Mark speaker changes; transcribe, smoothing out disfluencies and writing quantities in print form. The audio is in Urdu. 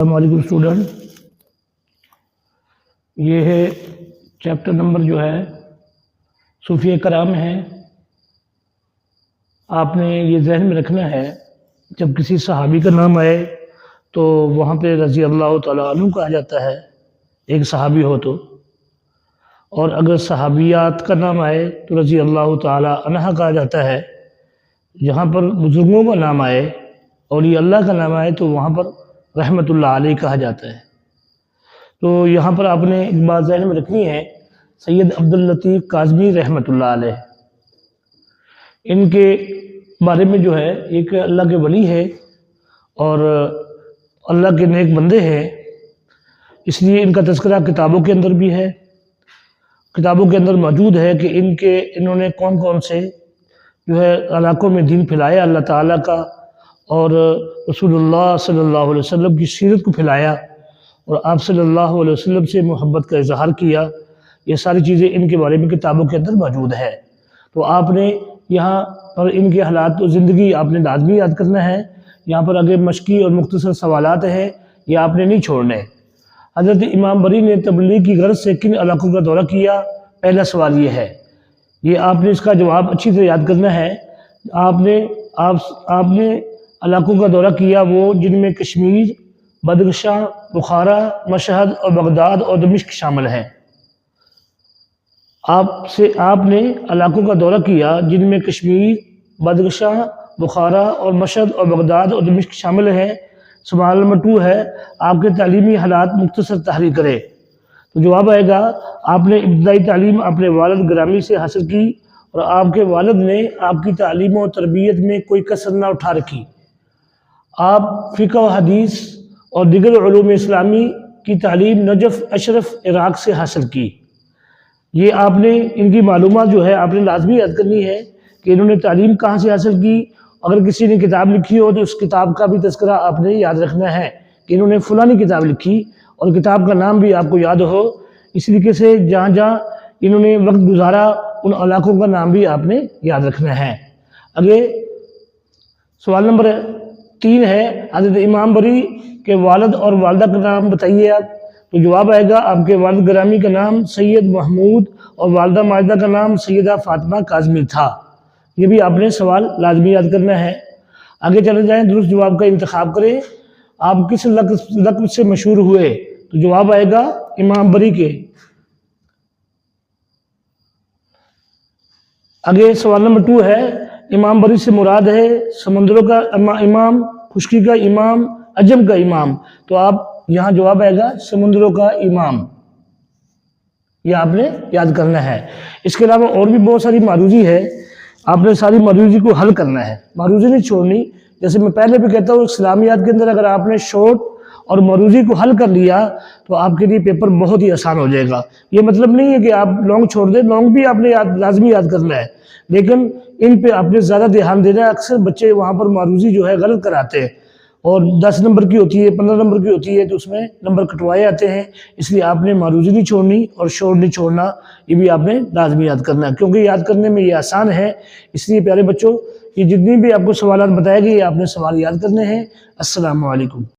Speaker 1: السلام علیکم اسٹوڈنٹ، یہ ہے چیپٹر نمبر جو ہے صوفیہ کرام ہے۔ آپ نے یہ ذہن میں رکھنا ہے جب کسی صحابی کا نام آئے تو وہاں پہ رضی اللہ تعالیٰ عنہ کہا جاتا ہے، ایک صحابی ہو تو، اور اگر صحابیات کا نام آئے تو رضی اللہ تعالیٰ عنہ کہا جاتا ہے۔ جہاں پر بزرگوں کا نام آئے، اولیاء اللہ کا نام آئے تو وہاں پر رحمت اللہ علیہ کہا جاتا ہے۔ تو یہاں پر آپ نے ایک بات ذہن میں رکھنی ہے، سید عبداللطیف کاظمی رحمت اللہ علیہ، ان کے بارے میں جو ہے ایک اللہ کے ولی ہے اور اللہ کے نیک بندے ہیں، اس لیے ان کا تذکرہ کتابوں کے اندر بھی ہے۔ کتابوں کے اندر موجود ہے کہ انہوں نے کون کون سے جو ہے علاقوں میں دین پھیلایا اللہ تعالیٰ کا، اور رسول اللہ صلی اللہ علیہ وسلم کی سیرت کو پھیلایا، اور آپ صلی اللہ علیہ وسلم سے محبت کا اظہار کیا۔ یہ ساری چیزیں ان کے بارے میں کتابوں کے اندر موجود ہے۔ تو آپ نے یہاں پر ان کے حالات و زندگی آپ نے لازمی یاد کرنا ہے۔ یہاں پر آگے مشقی اور مختصر سوالات ہیں، یہ آپ نے نہیں چھوڑنے۔ حضرت امام بری نے تبلیغ کی غرض سے کن علاقوں کا دورہ کیا؟ پہلا سوال یہ ہے، یہ آپ نے اس کا جواب اچھی طرح یاد کرنا ہے۔ آپ نے علاقوں کا دورہ کیا وہ جن میں کشمیر، بدخشاں، بخارا، مشہد اور بغداد اور دمشق شامل ہیں۔ آپ نے علاقوں کا دورہ کیا جن میں کشمیر، بدخشاں، بخارا اور مشہد اور بغداد اور دمشق شامل ہیں۔ سوال نمبر 2 ہے، آپ کے تعلیمی حالات مختصر تحریر کرے۔ تو جواب آئے گا، آپ نے ابتدائی تعلیم اپنے والد گرامی سے حاصل کی اور آپ کے والد نے آپ کی تعلیم و تربیت میں کوئی کسر نہ اٹھا رکھی۔ آپ فقہ و حدیث اور دیگر علوم اسلامی کی تعلیم نجف اشرف عراق سے حاصل کی۔ یہ آپ نے ان کی معلومات جو ہے آپ نے لازمی یاد کرنی ہے کہ انہوں نے تعلیم کہاں سے حاصل کی۔ اگر کسی نے کتاب لکھی ہو تو اس کتاب کا بھی تذکرہ آپ نے یاد رکھنا ہے کہ انہوں نے فلانی کتاب لکھی، اور کتاب کا نام بھی آپ کو یاد ہو۔ اس طریقے سے جہاں جہاں انہوں نے وقت گزارا ان علاقوں کا نام بھی آپ نے یاد رکھنا ہے۔ آگے سوال نمبر 3 ہے، حضرت امام بری کے والد اور والدہ کا نام بتائیے آپ۔ تو جواب آئے گا، آپ کے والد گرامی کا نام سید محمود اور والدہ ماجدہ کا نام سیدہ فاطمہ کاظمی تھا۔ یہ بھی آپ نے سوال لازمی یاد کرنا ہے۔ آگے چلے جائیں، درست جواب کا انتخاب کریں۔ آپ کس لقب سے مشہور ہوئے؟ تو جواب آئے گا امام بری کے۔ آگے سوال نمبر 2 ہے، امام بری سے مراد ہے سمندروں کا امام، خشکی کا امام، عجم کا امام۔ تو آپ یہاں جواب آئے گا سمندروں کا امام، یہ آپ نے یاد کرنا ہے۔ اس کے علاوہ اور بھی بہت ساری معروضی ہے، آپ نے ساری معروضی کو حل کرنا ہے، معروضی نہیں چھوڑنی۔ جیسے میں پہلے بھی کہتا ہوں، اسلامیات کے اندر اگر آپ نے شارٹ اور معروضی کو حل کر لیا تو آپ کے لیے پیپر بہت ہی آسان ہو جائے گا۔ یہ مطلب نہیں ہے کہ آپ لانگ چھوڑ دیں، لانگ بھی آپ نے لازمی یاد کرنا ہے، لیکن ان پہ آپ نے زیادہ دھیان دینا ہے۔ اکثر بچے وہاں پر معروضی جو ہے غلط کراتے ہیں، اور 10 نمبر کی ہوتی ہے، 15 نمبر کی ہوتی ہے، تو اس میں نمبر کٹوائے آتے ہیں۔ اس لیے آپ نے معروضی نہیں چھوڑنی اور شورٹ نہیں چھوڑنا، یہ بھی آپ نے لازمی یاد کرنا ہے، کیونکہ یاد کرنے میں یہ آسان ہے۔ اس لیے پیارے بچوں، یہ جتنی بھی آپ کو سوالات بتائے گئے یہ آپ نے سوال یاد کرنے ہیں۔ السلام علیکم۔